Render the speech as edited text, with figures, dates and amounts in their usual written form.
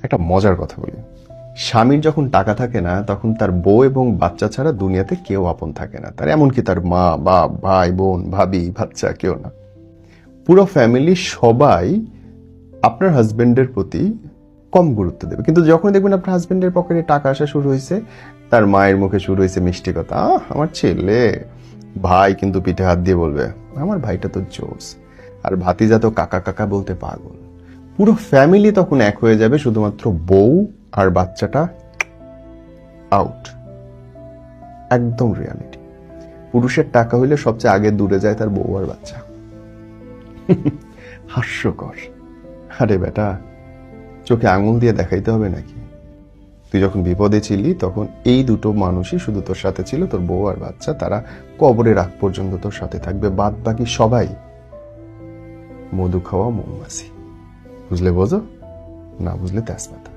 একটা মজার কথা বলি, স্বামীর যখন টাকা থাকে না তখন তার বউ এবং বাচ্চা ছাড়া দুনিয়াতে কেউ আপন থাকে না তার, এমনকি তার মা, বাপ, ভাই, বোন, ভাবি, বাচ্চা কেউ না। পুরো ফ্যামিলি সবাই আপনার হাজবেন্ডের প্রতি কম গুরুত্ব দেবে, কিন্তু যখন দেখবেন আপনার হাজবেন্ডের পকেটে টাকা আসা শুরু হয়েছে, তার মায়ের মুখে শুরু হয়েছে মিষ্টি কথা, আমার ছেলে, ভাই কিন্তু পিঠে হাত দিয়ে বলবে আমার ভাইটা তো জোস, আর ভাতিজা তো কাকা কাকা বলতে পাগল। পুরো ফ্যামিলি তখন এক হয়ে যাবে, শুধুমাত্র বউ আর বাচ্চাটা আউট। একদম রিয়ালিটি। পুরুষের টাকা হইলে সবচেয়ে আগে দূরে যায় তার বউ আর বাচ্চা। হাস্যকর। আরে বেটা, চোখে আঙুল দিয়ে দেখাইতে হবে নাকি? তুই যখন বিপদে ছিলি তখন এই দুটো মানুষই শুধু তোর সাথে ছিল, তোর বউ আর বাচ্চা, তারা কবরের আগ পর্যন্ত তোর সাথে থাকবে, বাদ বাকি সবাই মধু খাওয়া মৌমাছি। বুঝলে বোঝো, না বুঝলে তেজপাতা।